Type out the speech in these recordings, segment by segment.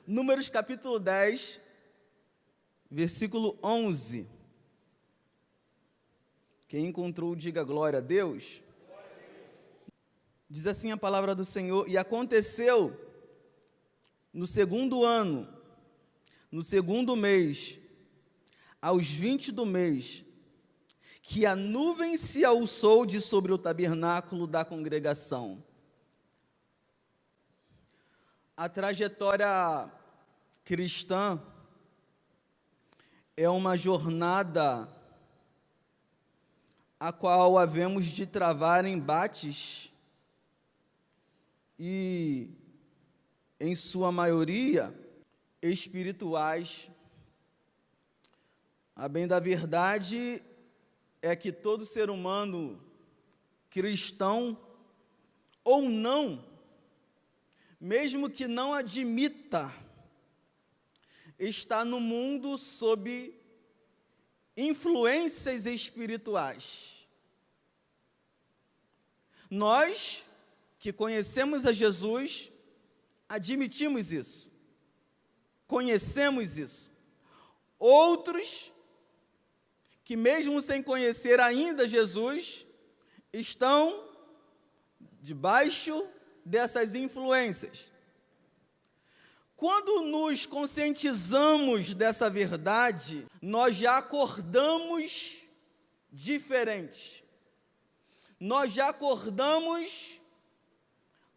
Números capítulo 10, versículo 11. Quem encontrou, diga glória a Deus. Diz assim a palavra do Senhor: e aconteceu no segundo ano, no segundo mês, aos 20 do mês, que a nuvem se alçou de sobre o tabernáculo da congregação. A trajetória cristã é uma jornada a qual havemos de travar embates e, em sua maioria, espirituais. A bem da verdade é que todo ser humano, cristão ou não, mesmo que não admita, está no mundo sob influências espirituais. Nós que conhecemos a Jesus, admitimos isso, conhecemos isso. Outros que mesmo sem conhecer ainda Jesus, estão debaixo dessas influências. Quando nos conscientizamos dessa verdade, nós já acordamos diferentes. Nós já acordamos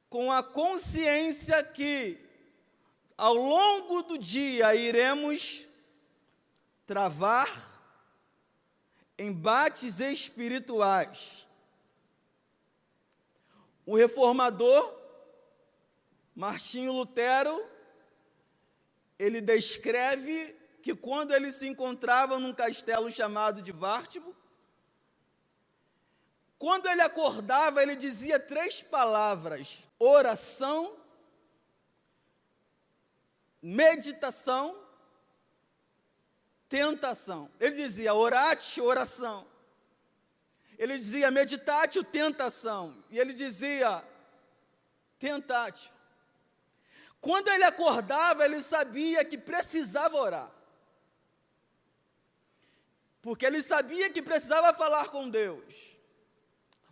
com a consciência que, ao longo do dia, iremos travar embates espirituais. O reformador Martinho Lutero, ele descreve que quando ele se encontrava num castelo chamado de Wartburg, quando ele acordava, ele dizia 3 palavras: oração, meditação, tentação. Ele dizia orate, oração. Ele dizia meditate, tentação. E ele dizia tentate. Quando ele acordava, ele sabia que precisava orar. Porque ele sabia que precisava falar com Deus.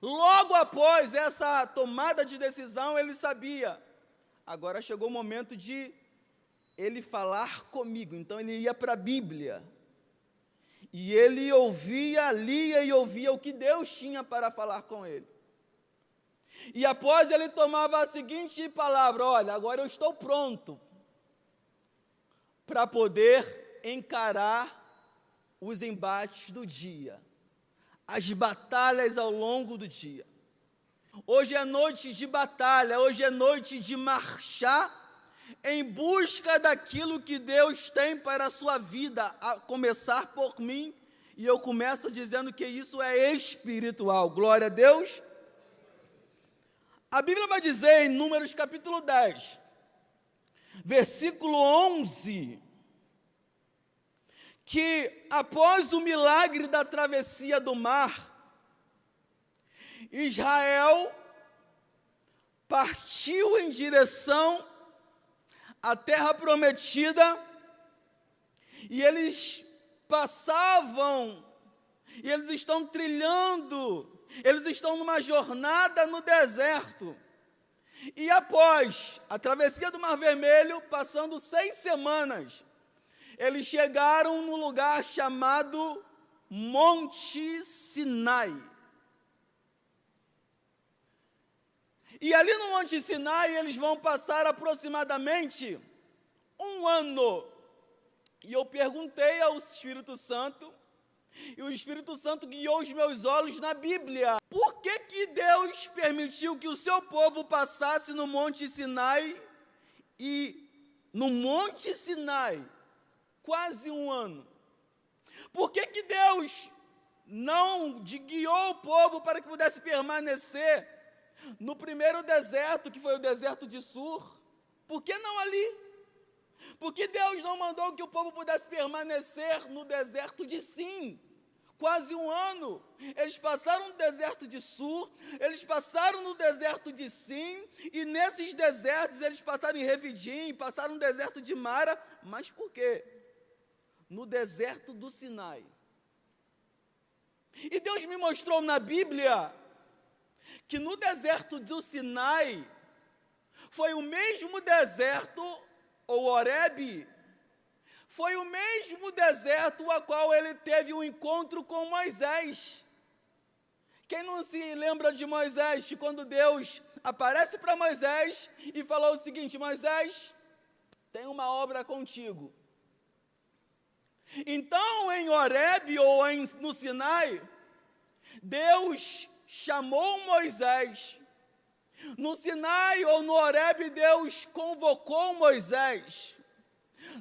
Logo após essa tomada de decisão, ele sabia, agora chegou o momento de ele falar comigo. Então ele ia para a Bíblia. E ele lia e ouvia o que Deus tinha para falar com ele. E após ele tomava a seguinte palavra: olha, agora eu estou pronto para poder encarar os embates do dia, as batalhas ao longo do dia. Hoje é noite de batalha, hoje é noite de marchar em busca daquilo que Deus tem para a sua vida, a começar por mim, e eu começo dizendo que isso é espiritual. Glória a Deus. A Bíblia vai dizer em Números capítulo 10, versículo 11, que após o milagre da travessia do mar, Israel partiu em direção à terra prometida, e eles passavam, e eles estão trilhando, eles estão numa jornada no deserto. E após a travessia do Mar Vermelho, passando 6 semanas, eles chegaram no lugar chamado Monte Sinai. E ali no Monte Sinai, eles vão passar aproximadamente 1 ano. E eu perguntei ao Espírito Santo, e o Espírito Santo guiou os meus olhos na Bíblia. Por que Deus permitiu que o seu povo passasse no Monte Sinai, e no Monte Sinai, quase 1 ano? Por que Deus não guiou o povo para que pudesse permanecer no primeiro deserto, que foi o deserto de Sur? Por que não ali? Por que Deus não mandou que o povo pudesse permanecer no deserto de Sim, Quase um ano. Eles passaram no deserto de Sur, eles passaram no deserto de Sim, e nesses desertos eles passaram em Refidim, passaram no deserto de Mara. Mas por quê? No deserto do Sinai. E Deus me mostrou na Bíblia que no deserto do Sinai foi o mesmo deserto, ou Horebe, foi o mesmo deserto a qual ele teve um encontro com Moisés. Quem não se lembra de Moisés, quando Deus aparece para Moisés e falou o seguinte: Moisés, tem uma obra contigo. Então, em Horebe ou no Sinai, Deus chamou Moisés. No Sinai ou no Horebe, Deus convocou Moisés.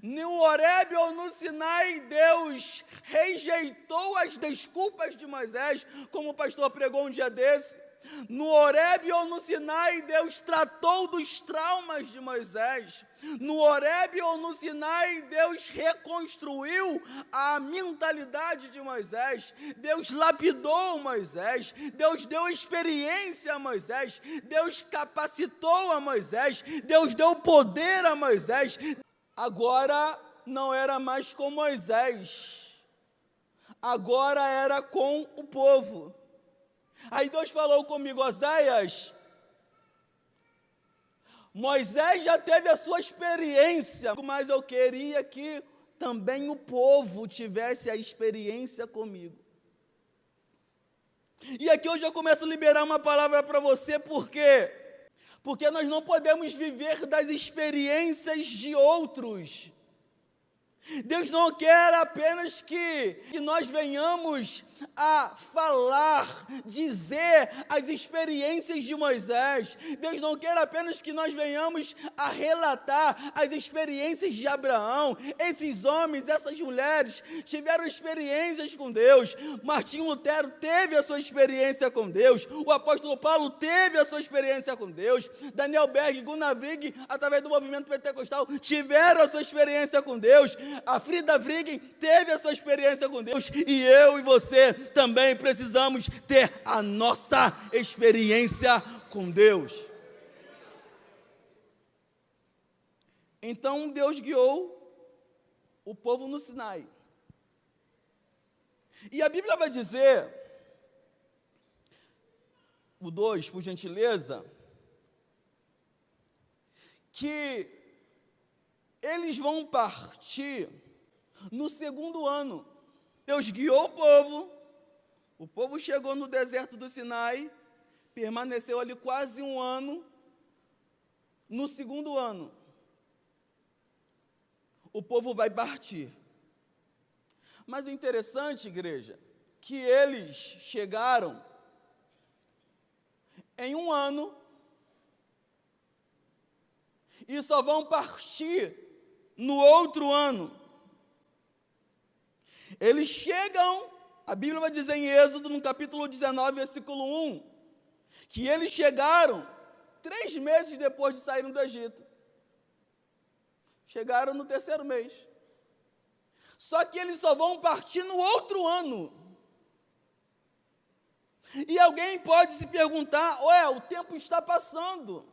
No Horebe ou no Sinai, Deus rejeitou as desculpas de Moisés, como o pastor pregou um dia desse. No Horebe ou no Sinai, Deus tratou dos traumas de Moisés. No Horebe ou no Sinai, Deus reconstruiu a mentalidade de Moisés. Deus lapidou Moisés. Deus deu experiência a Moisés. Deus capacitou a Moisés. Deus deu poder a Moisés. Agora não era mais com Moisés. Agora era com o povo. Aí Deus falou comigo: Oséias, Moisés já teve a sua experiência, mas eu queria que também o povo tivesse a experiência comigo. E aqui hoje eu começo a liberar uma palavra para você, por quê? Porque nós não podemos viver das experiências de outros. Deus não quer apenas que nós venhamos a falar, dizer as experiências de Moisés. Deus não quer apenas que nós venhamos a relatar as experiências de Abraão. Esses homens, essas mulheres tiveram experiências com Deus. Martinho Lutero teve a sua experiência com Deus. O apóstolo Paulo teve a sua experiência com Deus. Daniel Berg, Gunnar Vrigg, através do movimento pentecostal, tiveram a sua experiência com Deus. A Frida Vrigg teve a sua experiência com Deus. E eu e você também precisamos ter a nossa experiência com Deus. Então Deus guiou o povo no Sinai. E a Bíblia vai dizer, o 2, por gentileza, que eles vão partir no segundo ano. Deus guiou o povo chegou no deserto do Sinai, permaneceu ali quase um ano. No segundo ano, o povo vai partir. Mas o interessante, igreja, que eles chegaram em um ano e só vão partir no outro ano. Eles chegam, a Bíblia vai dizer em Êxodo, no capítulo 19, versículo 1, que eles chegaram 3 meses depois de saírem do Egito. Chegaram no 3º mês. Só que eles só vão partir no outro ano. E alguém pode se perguntar: ué, o tempo está passando,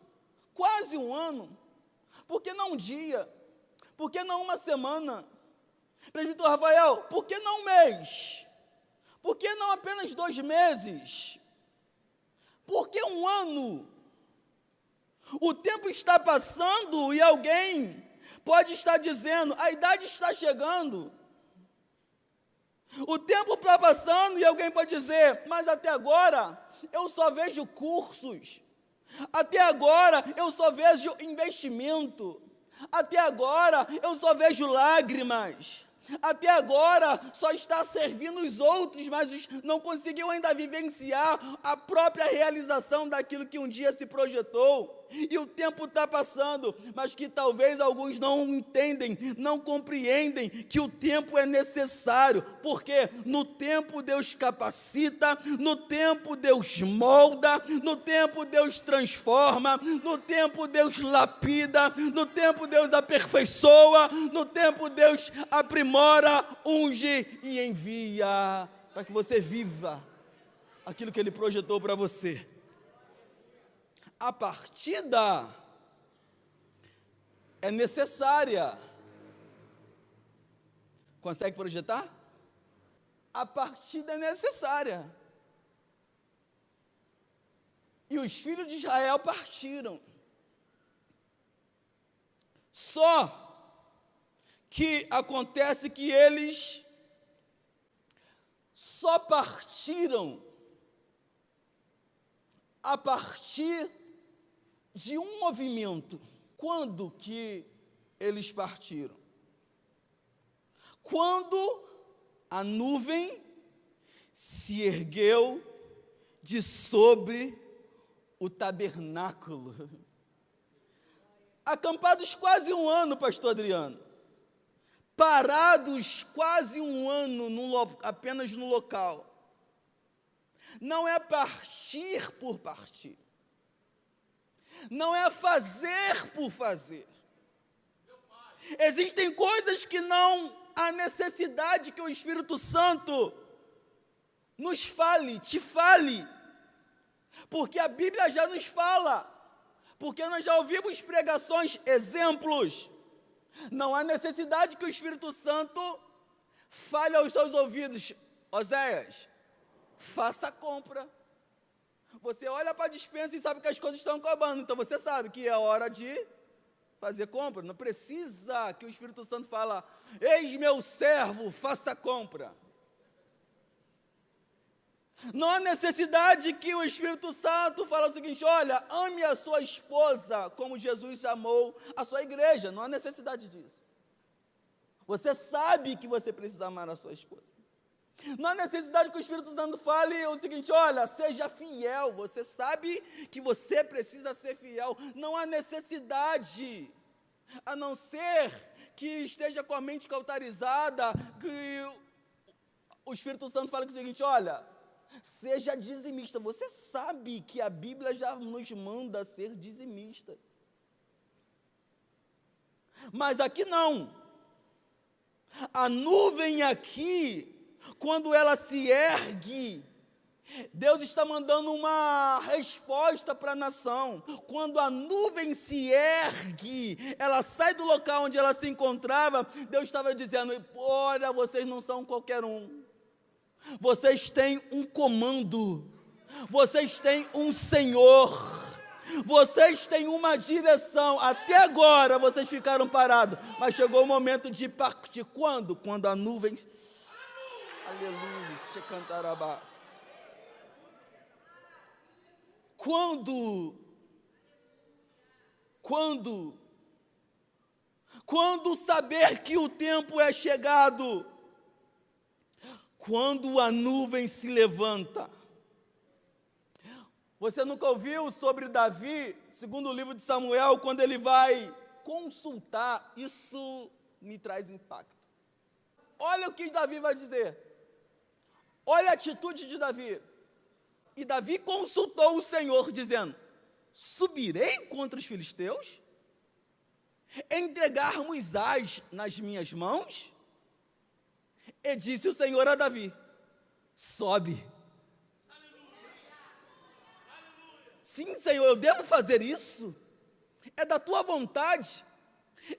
quase um ano, por que não um dia? Por que não uma semana? Presbítero Rafael, por que não um mês? Por que não apenas 2 meses? Por que um ano? O tempo está passando e alguém pode estar dizendo: a idade está chegando. O tempo está passando e alguém pode dizer: mas até agora eu só vejo cursos. Até agora eu só vejo investimento. Até agora eu só vejo lágrimas. Até agora só está servindo os outros, mas não conseguiu ainda vivenciar a própria realização daquilo que um dia se projetou. E o tempo está passando, mas que talvez alguns não entendem, não compreendem que o tempo é necessário, porque no tempo Deus capacita, no tempo Deus molda, no tempo Deus transforma, no tempo Deus lapida, no tempo Deus aperfeiçoa, no tempo Deus aprimora, unge e envia. para que você viva aquilo que Ele projetou para você. A partida é necessária. Consegue projetar? A partida é necessária. E os filhos de Israel partiram. Só que acontece que eles só partiram a partir de um movimento. Quando que eles partiram? Quando a nuvem se ergueu de sobre o tabernáculo. Acampados quase um ano, pastor Adriano. Parados quase um ano apenas no local. Não é partir por partir. Não é fazer por fazer. Existem coisas que não há necessidade que o Espírito Santo nos fale, te fale. Porque a Bíblia já nos fala. Porque nós já ouvimos pregações, exemplos. Não há necessidade que o Espírito Santo fale aos seus ouvidos. Oséias, faça a compra. Você olha para a despensa e sabe que as coisas estão acabando. Então você sabe que é hora de fazer compra. Não precisa que o Espírito Santo fale, eis meu servo, faça a compra. Não há necessidade que o Espírito Santo fale o seguinte, olha, ame a sua esposa como Jesus amou a sua igreja. Não há necessidade disso. Você sabe que você precisa amar a sua esposa. Não há necessidade que o Espírito Santo fale o seguinte, olha, seja fiel. Você sabe que você precisa ser fiel. Não há necessidade, a não ser que esteja com a mente cauterizada, que o Espírito Santo fale o seguinte, olha, seja dizimista. Você sabe que a Bíblia já nos manda ser dizimista. Mas aqui não. A nuvem aqui, quando ela se ergue, Deus está mandando uma resposta para a nação. Quando a nuvem se ergue, ela sai do local onde ela se encontrava, Deus estava dizendo, olha, vocês não são qualquer um. Vocês têm um comando, vocês têm um Senhor, vocês têm uma direção. Até agora vocês ficaram parados, mas chegou o momento de partir. Quando? Quando a nuvem... Aleluia, Shekantarabás. Quando saber que o tempo é chegado, quando a nuvem se levanta. Você nunca ouviu sobre Davi, segundo o livro de Samuel, quando ele vai consultar? Isso me traz impacto. Olha o que Davi vai dizer. Olha a atitude de Davi. E Davi consultou o Senhor, dizendo, subirei contra os filisteus? Entregar-mos-ás nas minhas mãos? E disse o Senhor a Davi, sobe. Sim, Senhor, eu devo fazer isso? É da tua vontade?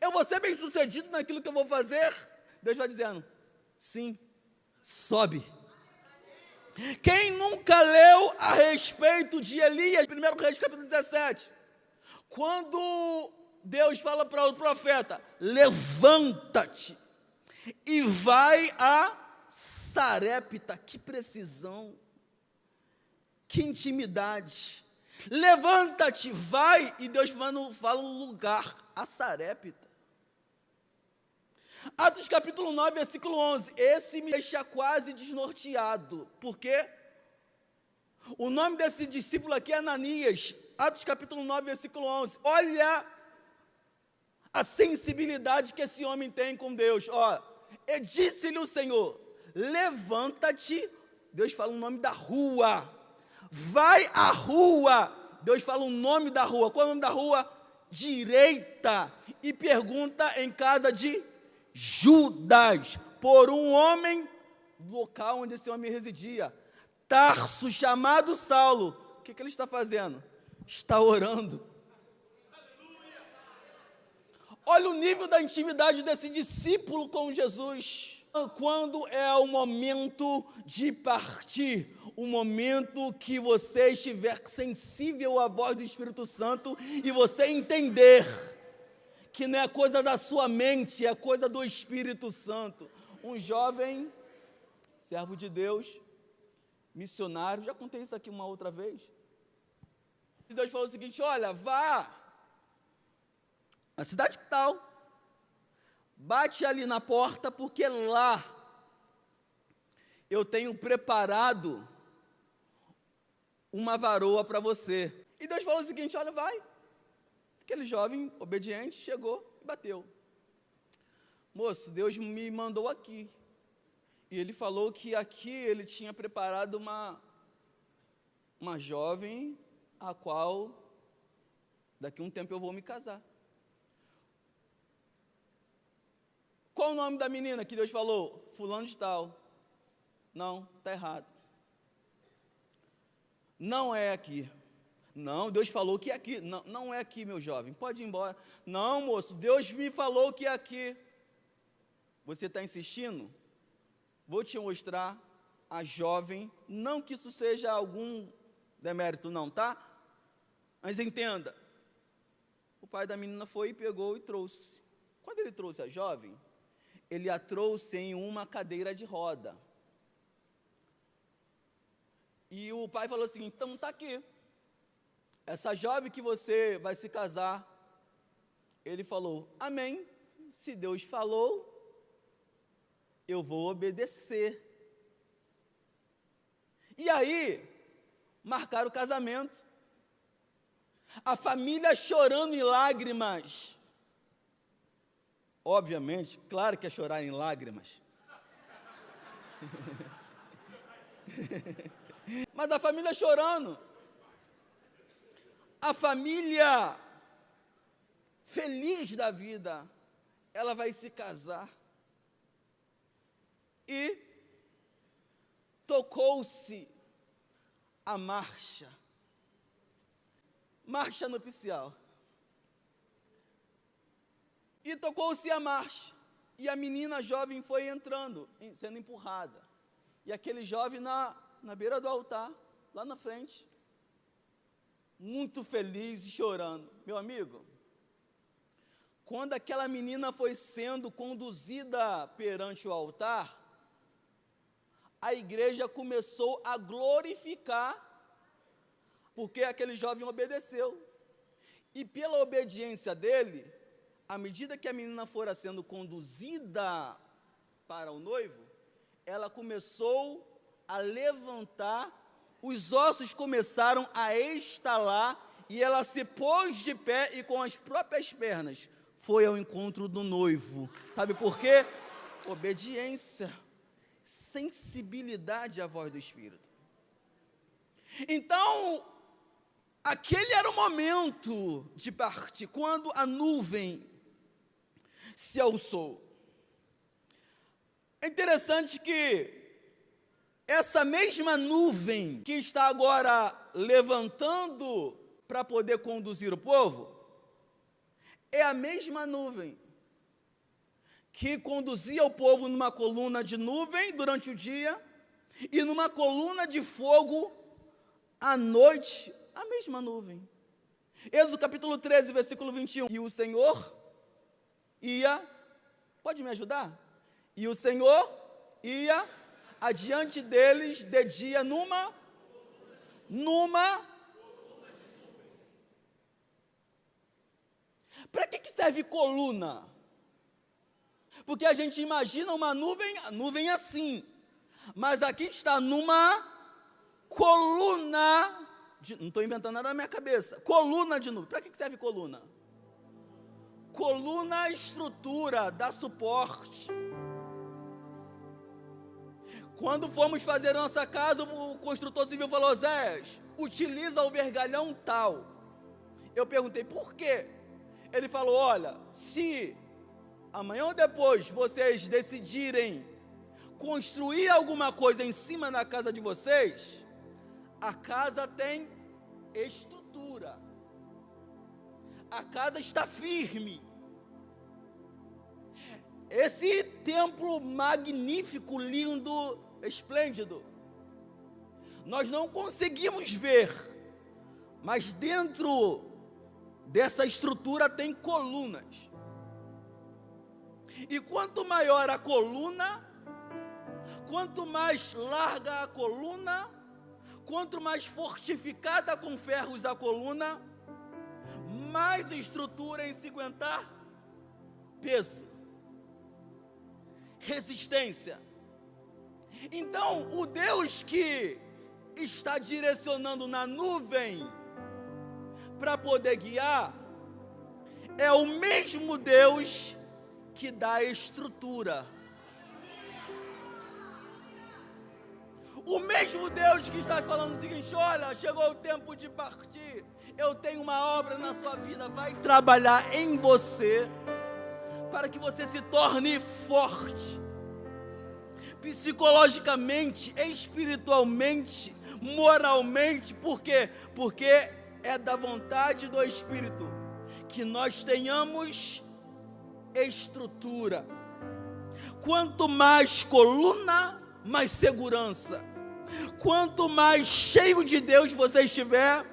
Eu vou ser bem sucedido naquilo que eu vou fazer? Deus vai dizendo, sim, sobe. Quem nunca leu a respeito de Elias, 1 Reis capítulo 17, quando Deus fala para o profeta, levanta-te e vai a Sarepta. Que precisão, que intimidade. Levanta-te, vai, e Deus fala um lugar, a Sarepta. Atos capítulo 9, versículo 11, esse me deixa quase desnorteado, porque o nome desse discípulo aqui é Ananias. Atos capítulo 9, versículo 11, olha a sensibilidade que esse homem tem com Deus. E disse-lhe o Senhor, levanta-te, Deus fala o nome da rua, vai à rua, Deus fala o nome da rua. Qual é o nome da rua? Direita, e pergunta em casa de Judas, por um homem do local onde esse homem residia. Tarso, chamado Saulo. O que ele está fazendo? Está orando. Olha o nível da intimidade desse discípulo com Jesus. Quando é o momento de partir, o momento que você estiver sensível à voz do Espírito Santo e você entender que não é coisa da sua mente, é coisa do Espírito Santo. Um jovem, servo de Deus, missionário, já contei isso aqui uma outra vez. E Deus falou o seguinte: olha, vá na cidade tal, bate ali na porta, porque lá eu tenho preparado uma varoa para você. E Deus falou o seguinte: olha, vai. Aquele jovem obediente chegou e bateu. Moço, Deus me mandou aqui. E ele falou que aqui ele tinha preparado uma jovem, a qual daqui a um tempo eu vou me casar. Qual o nome da menina que Deus falou? Fulano de tal. Não, está errado. Não é aqui. Não, Deus falou que é aqui. Não, não é aqui, meu jovem, pode ir embora. Não, moço, Deus me falou que é aqui. Você está insistindo? Vou te mostrar a jovem, não que isso seja algum demérito não, tá? Mas entenda, o pai da menina foi e pegou e trouxe. Quando ele trouxe a jovem, ele a trouxe em uma cadeira de roda. E o pai falou assim: então está aqui, essa jovem que você vai se casar. Ele falou: amém, se Deus falou, eu vou obedecer. E aí, marcaram o casamento. A família chorando em lágrimas. Obviamente, claro que é chorar em lágrimas. Mas a família chorando. A família feliz da vida. Ela vai se casar. E tocou-se a marcha nupcial. E tocou-se a marcha, e a menina jovem foi entrando, sendo empurrada, e aquele jovem na beira do altar, lá na frente, muito feliz e chorando. Meu amigo, quando aquela menina foi sendo conduzida perante o altar, a igreja começou a glorificar, porque aquele jovem obedeceu. E pela obediência dele, à medida que a menina fora sendo conduzida para o noivo, ela começou a levantar, os ossos começaram a estalar, e ela se pôs de pé e com as próprias pernas foi ao encontro do noivo. Sabe por quê? Obediência. Sensibilidade à voz do Espírito. Então, aquele era o momento de partir, quando a nuvem se alçou. É interessante que essa mesma nuvem que está agora levantando para poder conduzir o povo, é a mesma nuvem que conduzia o povo numa coluna de nuvem durante o dia e numa coluna de fogo à noite, a mesma nuvem. Êxodo capítulo 13, versículo 21. E o Senhor ia, pode me ajudar? E o Senhor ia adiante deles de dia numa. Para que serve coluna? Porque a gente imagina uma nuvem, a nuvem assim, mas aqui está numa coluna, não estou inventando nada na minha cabeça, coluna de nuvem. Para que serve coluna? Coluna, estrutura, dá suporte. Quando fomos fazer a nossa casa, o construtor civil falou: Zé, utiliza o vergalhão tal. Eu perguntei, por quê? Ele falou: olha, se amanhã ou depois vocês decidirem construir alguma coisa em cima da casa de vocês, a casa tem estrutura. A casa está firme. Esse templo magnífico, lindo, esplêndido, nós não conseguimos ver, mas dentro dessa estrutura tem colunas. E quanto maior a coluna, quanto mais larga a coluna, quanto mais fortificada com ferros a coluna, mais estrutura em se aguentar peso, resistência. Então, o Deus que está direcionando na nuvem para poder guiar, é o mesmo Deus que dá estrutura. O mesmo Deus que está falando o seguinte: olha, chegou o tempo de partir, eu tenho uma obra na sua vida, vai trabalhar em você, para que você se torne forte, psicologicamente, espiritualmente, moralmente. Por quê? Porque é da vontade do Espírito que nós tenhamos estrutura. Quanto mais coluna, mais segurança. Quanto mais cheio de Deus você estiver,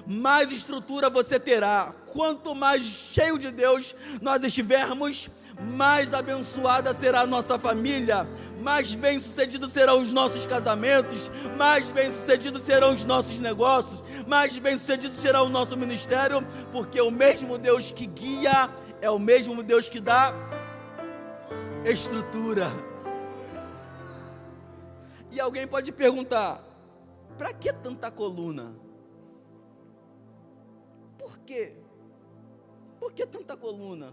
mais estrutura você terá. Quanto mais cheio de Deus nós estivermos, mais abençoada será a nossa família, mais bem-sucedidos serão os nossos casamentos, mais bem-sucedidos serão os nossos negócios, mais bem-sucedido será o nosso ministério, porque o mesmo Deus que guia é o mesmo Deus que dá estrutura. E alguém pode perguntar: para que tanta coluna? Por quê? Por que tanta coluna?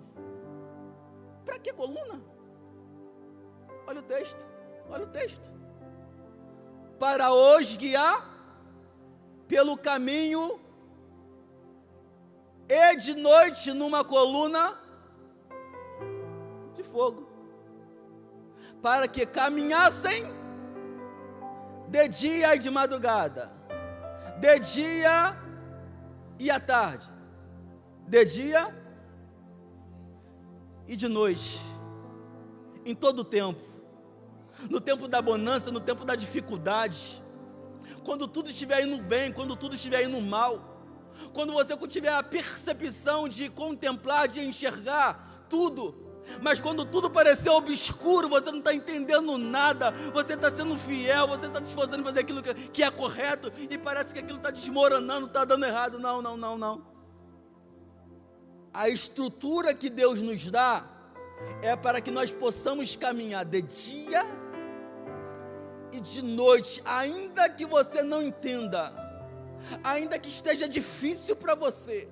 Para que coluna? Olha o texto, olha o texto. Para os guiar pelo caminho, e de noite numa coluna de fogo, para que caminhassem de dia e de madrugada, de dia e à tarde, de dia e de noite, em todo o tempo, no tempo da bonança, no tempo da dificuldade, quando tudo estiver indo bem, quando tudo estiver indo mal, quando você tiver a percepção de contemplar, de enxergar tudo, mas quando tudo parecer obscuro, você não está entendendo nada, você está sendo fiel, você está se esforçando em fazer aquilo que é correto, e parece que aquilo está desmoronando, está dando errado. Não. A estrutura que Deus nos dá é para que nós possamos caminhar de dia e de noite, ainda que você não entenda, ainda que esteja difícil para você,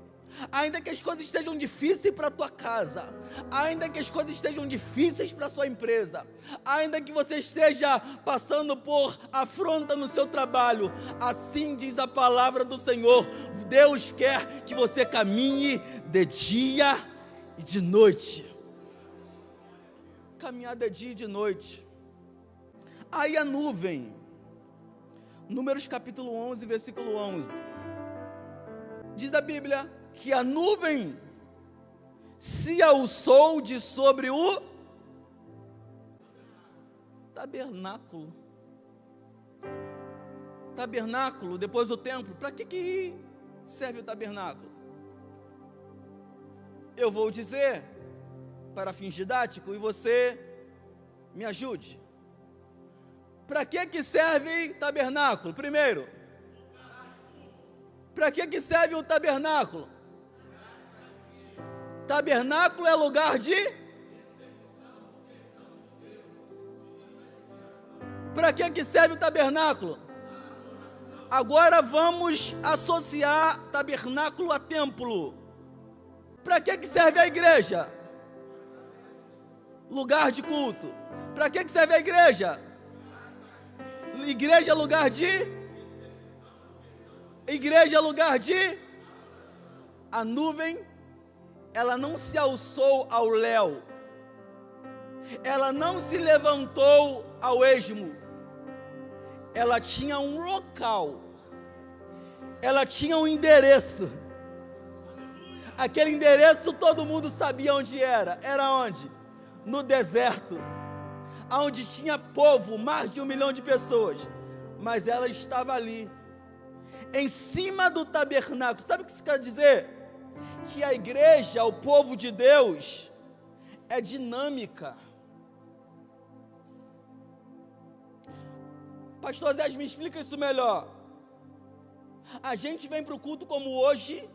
ainda que as coisas estejam difíceis para a tua casa, ainda que as coisas estejam difíceis para a sua empresa, ainda que você esteja passando por afronta no seu trabalho, assim diz a palavra do Senhor: Deus quer que você caminhe de dia e de noite. Caminhar de dia e de noite. Aí a nuvem, Números capítulo 11, versículo 11, diz a Bíblia que a nuvem se alçou de sobre o tabernáculo. Tabernáculo, depois o templo. Para que serve o tabernáculo? Eu vou dizer para fins didáticos e você me ajude. Para que serve tabernáculo? Primeiro, para que serve o tabernáculo? Tabernáculo é lugar de... Para que serve o tabernáculo? Agora vamos associar tabernáculo a templo. Para que serve a igreja? Lugar de culto. Para que serve a igreja? Igreja é lugar de... Igreja é lugar de... A nuvem, ela não se alçou ao léu, ela não se levantou ao esmo, ela tinha um local, ela tinha um endereço. Aquele endereço todo mundo sabia onde era. Era onde? No deserto, onde tinha povo, mais de 1 milhão de pessoas, mas ela estava ali, em cima do tabernáculo. Sabe o que isso quer dizer? Que a igreja, o povo de Deus, é dinâmica. Pastor Zé, me explica isso melhor. A gente vem para o culto como hoje,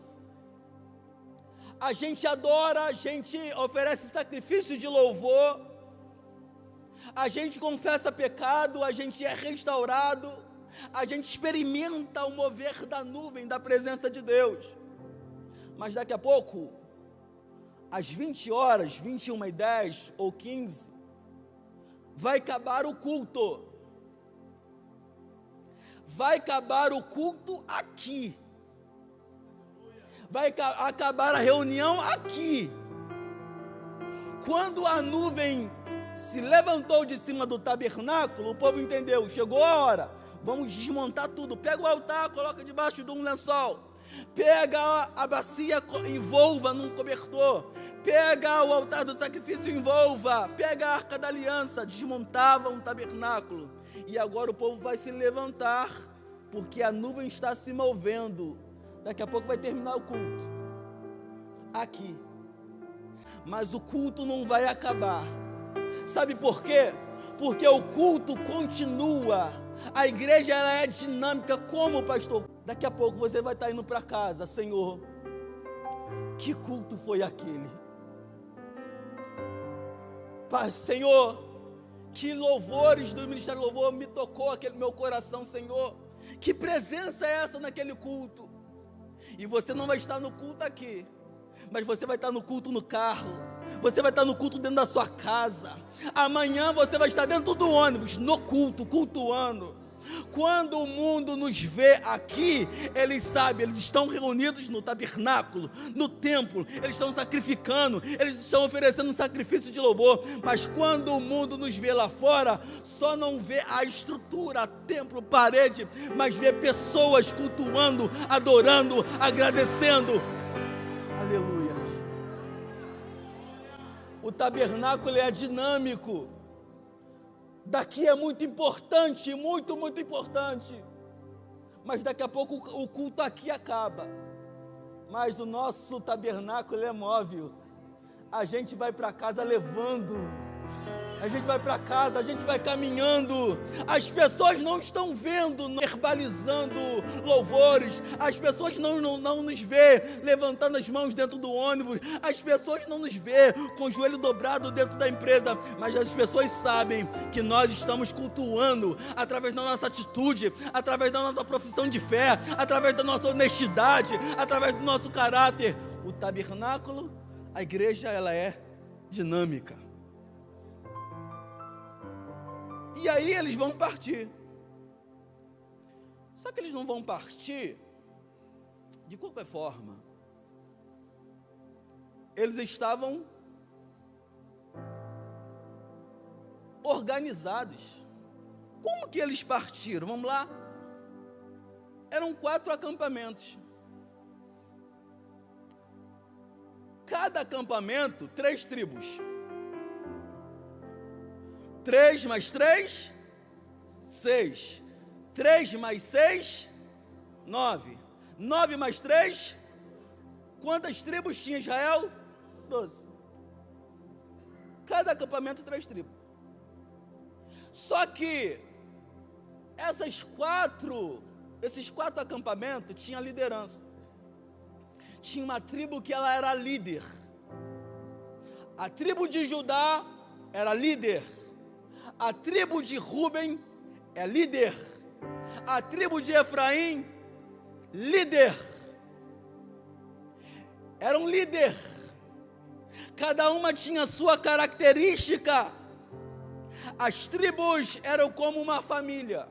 a gente adora, a gente oferece sacrifício de louvor, a gente confessa pecado, a gente é restaurado, a gente experimenta o mover da nuvem, da presença de Deus. Mas daqui a pouco, às 20 horas, 21h10 ou 15, vai acabar o culto. Vai acabar o culto aqui. Vai acabar a reunião aqui. Quando a nuvem se levantou de cima do tabernáculo, o povo entendeu, chegou a hora, vamos desmontar tudo. Pega o altar, coloca debaixo de um lençol. Pega a bacia, envolva num cobertor. Pega o altar do sacrifício, envolva. Pega a arca da aliança, desmontava um tabernáculo. E agora o povo vai se levantar, porque a nuvem está se movendo. Daqui a pouco vai terminar o culto aqui, mas o culto não vai acabar. Sabe por quê? Porque o culto continua. A igreja, ela é dinâmica. Como, pastor? Daqui a pouco você vai estar indo para casa. Senhor, que culto foi aquele? Pai, Senhor, que louvores do Ministério do Louvor me tocou aquele meu coração, Senhor. Que presença é essa naquele culto? E você não vai estar no culto aqui, mas você vai estar no culto no carro, você vai estar no culto dentro da sua casa. Amanhã você vai estar dentro do ônibus, no culto, cultuando. Quando o mundo nos vê aqui, eles sabem, eles estão reunidos no tabernáculo, no templo, eles estão sacrificando, eles estão oferecendo um sacrifício de louvor. Mas quando o mundo nos vê lá fora, só não vê a estrutura, templo, parede, mas vê pessoas cultuando, adorando, agradecendo. Aleluia. O tabernáculo é dinâmico. Daqui é muito importante, muito, muito importante. Mas daqui a pouco o culto aqui acaba. Mas o nosso tabernáculo é móvel. A gente vai para casa levando. A gente vai para casa, a gente vai caminhando. As pessoas não estão vendo, verbalizando louvores. As pessoas não nos vê levantando as mãos dentro do ônibus. As pessoas não nos vê com o joelho dobrado dentro da empresa. Mas as pessoas sabem que nós estamos cultuando através da nossa atitude, através da nossa profissão de fé, através da nossa honestidade, através do nosso caráter. O tabernáculo, a igreja, ela é dinâmica. E aí eles vão partir. Só que eles não vão partir de qualquer forma. Eles estavam organizados. Como que eles partiram? Vamos lá. Eram 4 acampamentos. Cada acampamento, 3 tribos. 3 mais 3, 6. 3 mais 6, 9. 9 mais 3, quantas tribos tinha Israel? 12. Cada acampamento, 3 tribos. Só que esses 4 acampamentos tinham liderança. Tinha uma tribo que ela era líder. A tribo de Judá era líder. A tribo de Ruben é líder. A tribo de Efraim, líder. Era um líder. Cada uma tinha sua característica. As tribos eram como uma família.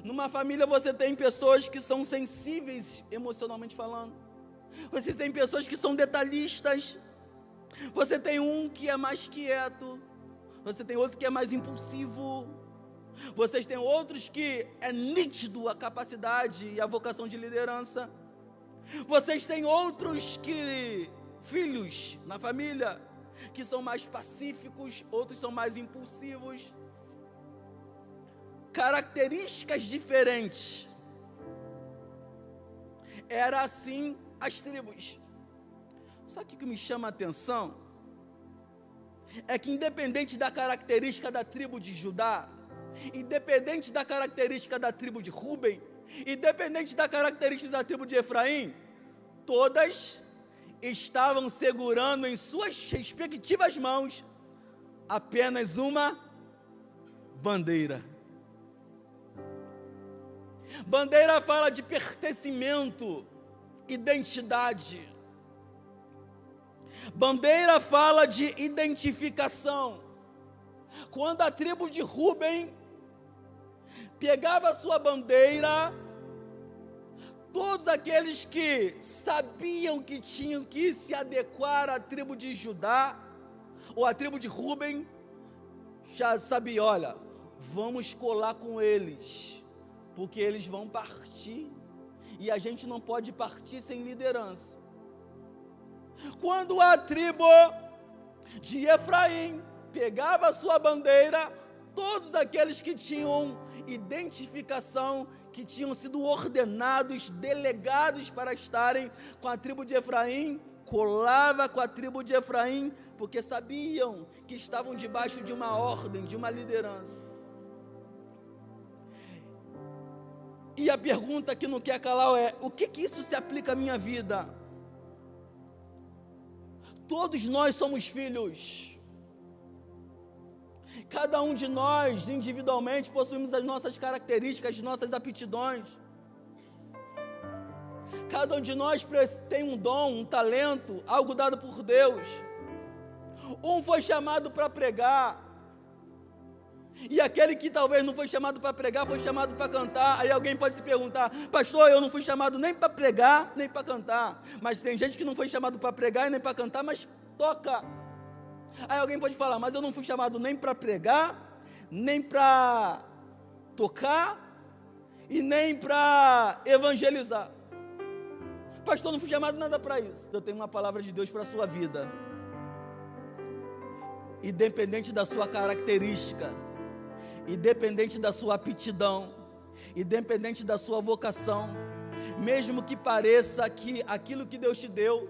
Numa família você tem pessoas que são sensíveis emocionalmente falando. Você tem pessoas que são detalhistas. Você tem um que é mais quieto, você tem outro que é mais impulsivo, vocês têm outros que é nítido a capacidade e a vocação de liderança, vocês têm outros que, filhos na família, que são mais pacíficos, outros são mais impulsivos, características diferentes. Era assim as tribos. Só que o que me chama a atenção é que, independente da característica da tribo de Judá, independente da característica da tribo de Rúben, independente da característica da tribo de Efraim, todas estavam segurando em suas respectivas mãos apenas uma bandeira. Bandeira fala de pertencimento, identidade. Bandeira fala de identificação. Quando a tribo de Rúben pegava a sua bandeira, todos aqueles que sabiam que tinham que se adequar à tribo de Judá, ou à tribo de Rúben, já sabiam, olha, vamos colar com eles, porque eles vão partir, e a gente não pode partir sem liderança. Quando a tribo de Efraim pegava a sua bandeira, todos aqueles que tinham identificação, que tinham sido ordenados, delegados para estarem com a tribo de Efraim, colava com a tribo de Efraim, porque sabiam que estavam debaixo de uma ordem, de uma liderança. E a pergunta que não quer calar é: o que isso se aplica à minha vida? Todos nós somos filhos. Cada um de nós, individualmente, possuímos as nossas características, as nossas aptidões. Cada um de nós tem um dom, um talento, algo dado por Deus. Um foi chamado para pregar, e aquele que talvez não foi chamado para pregar, foi chamado para cantar. Aí alguém pode se perguntar: pastor, eu não fui chamado nem para pregar, nem para cantar. Mas tem gente que não foi chamado para pregar e nem para cantar, mas toca. Aí alguém pode falar: mas eu não fui chamado nem para pregar, nem para tocar, e nem para evangelizar. Pastor, não fui chamado nada para isso. Eu tenho uma palavra de Deus para a sua vida. Independente da sua característica, independente da sua aptidão, independente da sua vocação, mesmo que pareça que aquilo que Deus te deu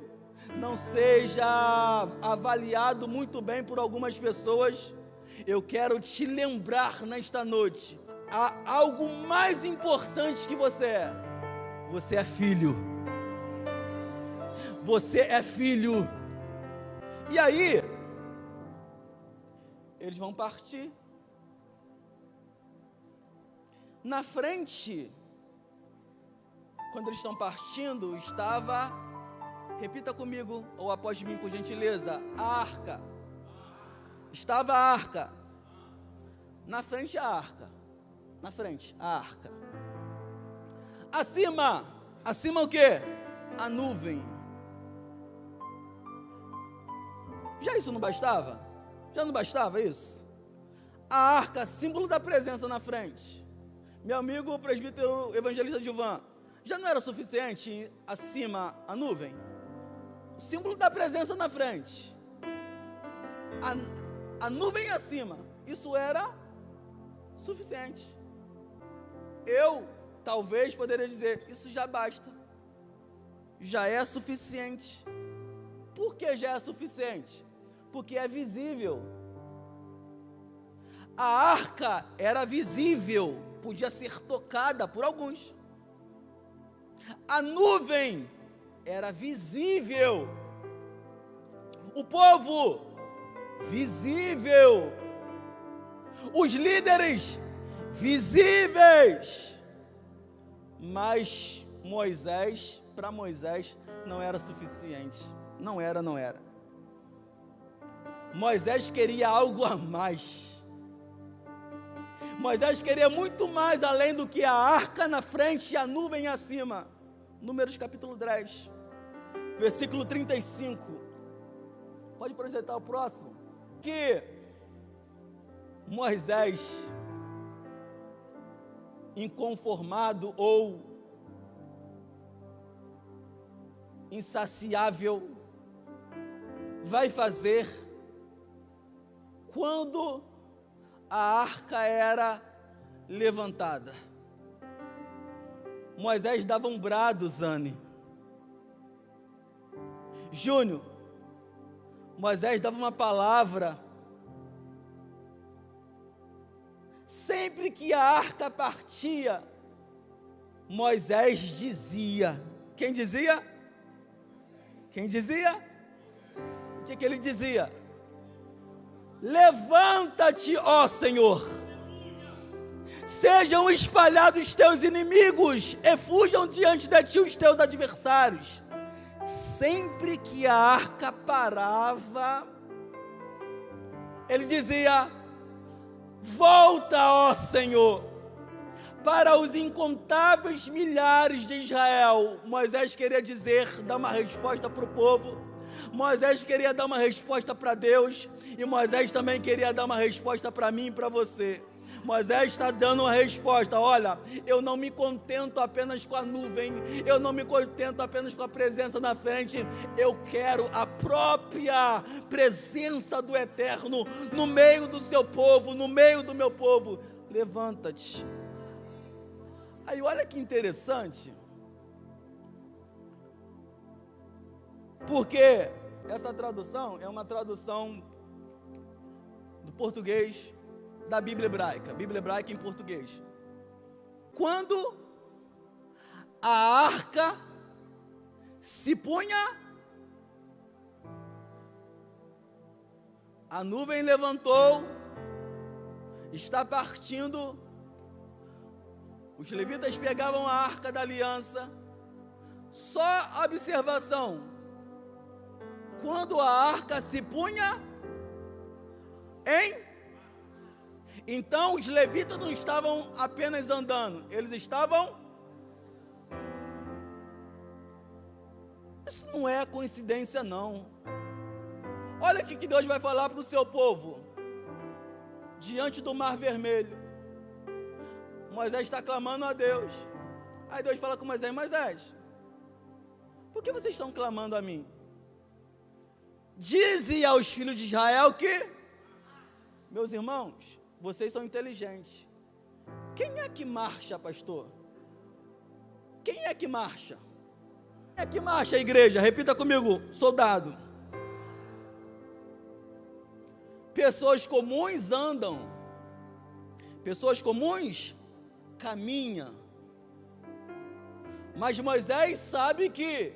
não seja avaliado muito bem por algumas pessoas, eu quero te lembrar nesta noite, há algo mais importante que você é. Você é filho. Você é filho. E aí, eles vão partir. Na frente, quando eles estão partindo, estava, repita comigo, ou após mim, por gentileza, a arca. Estava a arca. Na frente a arca. Na frente a arca. Acima o quê? A nuvem. Já isso não bastava? Já não bastava isso? A arca, símbolo da presença na frente. Meu amigo presbítero evangelista Gilvan, já não era suficiente acima a nuvem? O símbolo da presença na frente. A nuvem acima. Isso era suficiente. Eu, talvez, poderia dizer: isso já basta. Já é suficiente. Por que já é suficiente? Porque é visível. A arca era visível, podia ser tocada por alguns. A nuvem era visível. O povo, visível. Os líderes, visíveis. Mas Moisés, para Moisés, não era suficiente. Não era. Moisés queria algo a mais. Moisés queria muito mais além do que a arca na frente e a nuvem acima. Números capítulo 10, versículo 35. Pode projetar o próximo. Que Moisés, inconformado ou insaciável, vai fazer quando a arca era levantada. Moisés dava um brado, Zane. Júnior, Moisés dava uma palavra. Sempre que a arca partia, Moisés dizia. Quem dizia? Quem dizia? O que ele dizia? Levanta-te, ó Senhor. Sejam espalhados teus inimigos, e fujam diante de ti os teus adversários. Sempre que a arca parava, ele dizia: volta, ó Senhor. Para os incontáveis milhares de Israel, Moisés queria dizer, dar uma resposta para o povo. Moisés queria dar uma resposta para Deus, e Moisés também queria dar uma resposta para mim e para você. Moisés está dando uma resposta: olha, eu não me contento apenas com a nuvem, eu não me contento apenas com a presença na frente, eu quero a própria presença do Eterno no meio do seu povo, no meio do meu povo. Levanta-te. Aí olha que interessante, porque essa tradução é uma tradução do português da Bíblia Hebraica em português. Quando a arca se punha, a nuvem levantou, está partindo, os levitas pegavam a arca da aliança. Só observação: quando a arca se punha então os levitas não estavam apenas andando, eles estavam. Isso não é coincidência, não. Olha o que Deus vai falar para o seu povo diante do Mar Vermelho. Moisés está clamando a Deus. Aí Deus fala com Moisés: Moisés, por que vocês estão clamando a mim? Dize aos filhos de Israel que, meus irmãos, vocês são inteligentes. Quem é que marcha, pastor? Quem é que marcha? Quem é que marcha, igreja? Repita comigo: soldado. Pessoas comuns andam, pessoas comuns caminham. Mas Moisés sabe que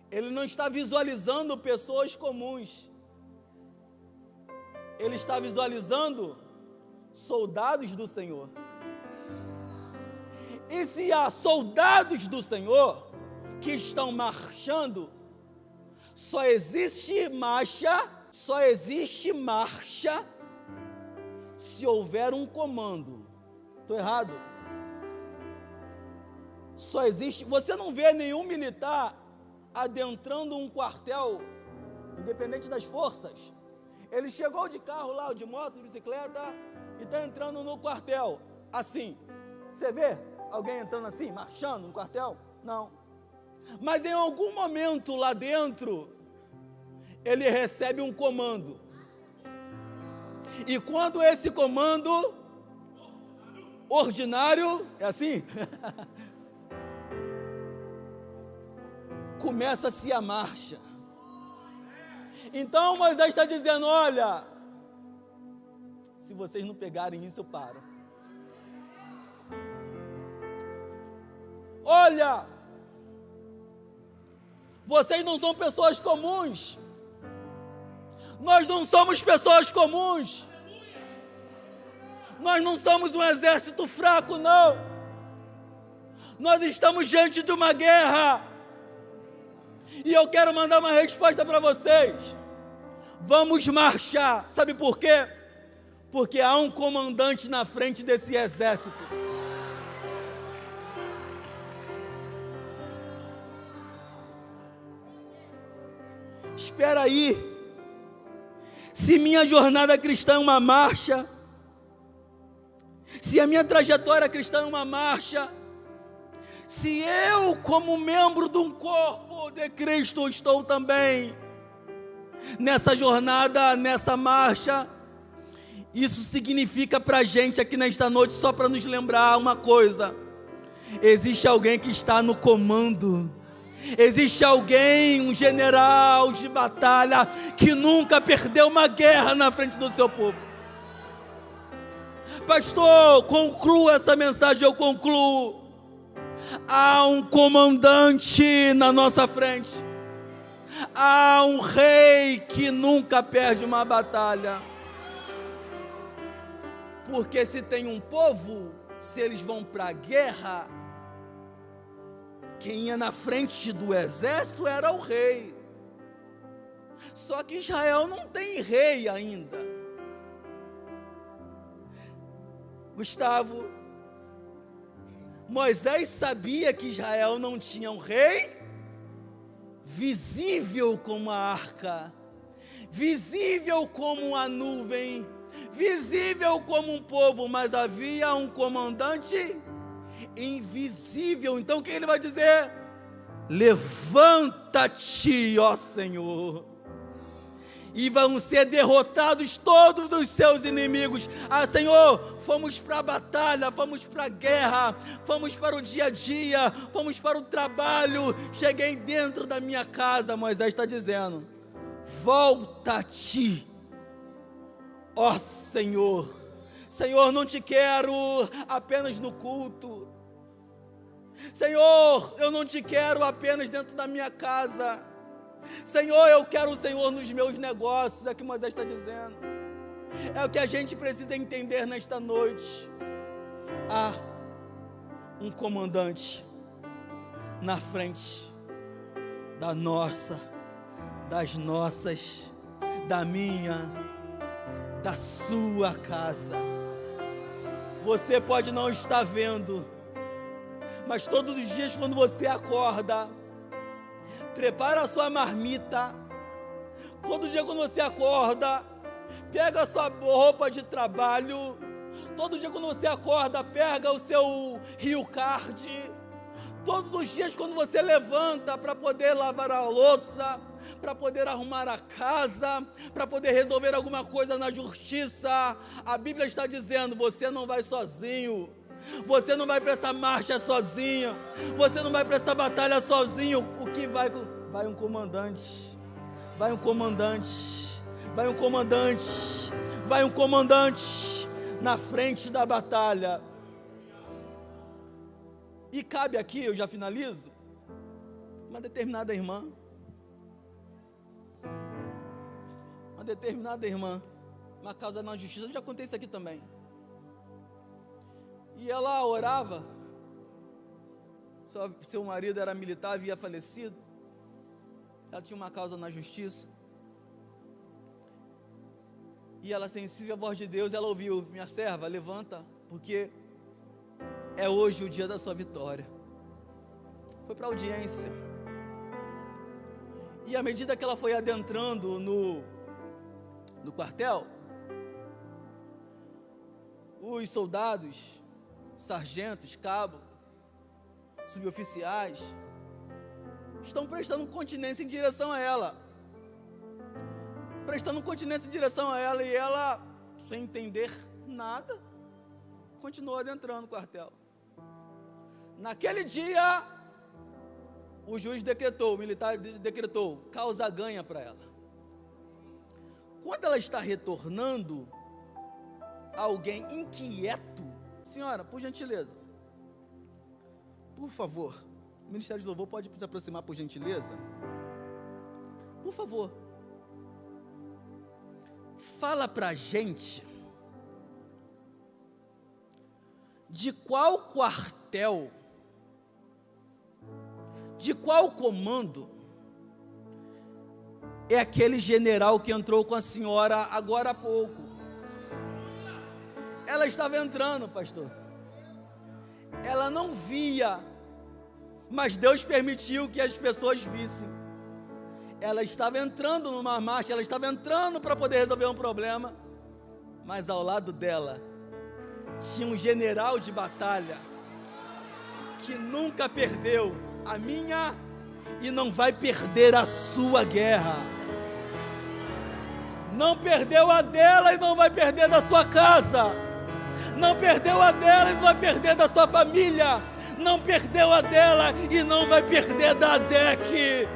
ele não está visualizando pessoas comuns, ele está visualizando soldados do Senhor. E se há soldados do Senhor que estão marchando, só existe marcha se houver um comando. Estou errado? Só existe. Você não vê nenhum militar adentrando um quartel, independente das forças. Ele chegou de carro lá, ou de moto, de bicicleta, e está entrando no quartel, assim. Você vê alguém entrando assim, marchando no quartel? Não. Mas em algum momento lá dentro, ele recebe um comando. E quando esse comando ordinário, é assim? Começa-se a marcha. Então Moisés está dizendo: olha, se vocês não pegarem isso, eu paro. Olha, vocês não são pessoas comuns. Nós não somos pessoas comuns. Nós não somos um exército fraco, não. Nós estamos diante de uma guerra. E eu quero mandar uma resposta para vocês. Vamos marchar. Sabe por quê? Porque há um comandante na frente desse exército. Espera aí. se minha jornada cristã é uma marcha, se a minha trajetória cristã é uma marcha, se eu, como membro de um corpo de Cristo, estou também nessa jornada, nessa marcha, isso significa para a gente aqui nesta noite, só para nos lembrar uma coisa: existe alguém que está no comando, existe alguém, um general de batalha, que nunca perdeu uma guerra na frente do seu povo. Pastor, conclua essa mensagem, eu concluo. Há um comandante na nossa frente, há um rei que nunca perde uma batalha. Porque se tem um povo, se eles vão para a guerra, quem ia na frente do exército era o rei. Só que Israel não tem rei ainda. Gustavo, Moisés sabia que Israel não tinha um rei visível como a arca, visível como a nuvem, visível como um povo, mas havia um comandante invisível. Então o que ele vai dizer? Levanta-te, ó Senhor, e vão ser derrotados todos os seus inimigos. Ah, Senhor, fomos para a batalha, fomos para a guerra, fomos para o dia a dia, fomos para o trabalho, cheguei dentro da minha casa. Moisés está dizendo: volta-te, ó Senhor. Senhor, não te quero apenas no culto. Senhor, eu não te quero apenas dentro da minha casa. Senhor, eu quero o Senhor nos meus negócios. É o que Moisés está dizendo. É o que a gente precisa entender nesta noite. Há um comandante na frente da nossa, das nossas, da minha, da sua casa. Você pode não estar vendo, mas todos os dias quando você acorda, prepara a sua marmita. Todo dia quando você acorda, pega a sua roupa de trabalho. Todo dia quando você acorda, pega o seu Rio Card. Todos os dias quando você levanta para poder lavar a louça, para poder arrumar a casa, para poder resolver alguma coisa na justiça, a Bíblia está dizendo: você não vai sozinho. Você não vai para essa marcha sozinho. Você não vai para essa batalha sozinho. O que vai? Vai um comandante. Vai um comandante. Vai um comandante. Vai um comandante na frente da batalha. E cabe aqui, eu já finalizo, uma determinada irmã. Uma determinada irmã, uma causa na justiça, já contei isso aqui também. E ela orava, seu marido era militar, havia falecido, ela tinha uma causa na justiça, e ela, sensível à voz de Deus, ela ouviu: minha serva, levanta, porque é hoje o dia da sua vitória. Foi para a audiência, e à medida que ela foi adentrando no quartel, os soldados, sargentos, cabos, suboficiais, estão prestando continência em direção a ela. Prestando continência em direção a ela, e ela, sem entender nada, continuou adentrando no quartel. Naquele dia, o juiz decretou, o militar decretou causa ganha para ela. Quando ela está retornando, alguém inquieto: senhora, por gentileza, por favor, o Ministério de Louvor pode se aproximar, por gentileza? Por favor, fala para a gente de qual quartel, de qual comando é aquele general que entrou com a senhora agora há pouco. Ela estava entrando, pastor. Ela não via, mas Deus permitiu que as pessoas vissem. ela estava entrando numa marcha, ela estava entrando para poder resolver um problema, mas ao lado dela tinha um general de batalha que nunca perdeu a minha e não vai perder a sua guerra. Não perdeu a dela e não vai perder da sua casa. Não perdeu a dela e não vai perder da sua família. Não perdeu a dela e não vai perder da ADEC.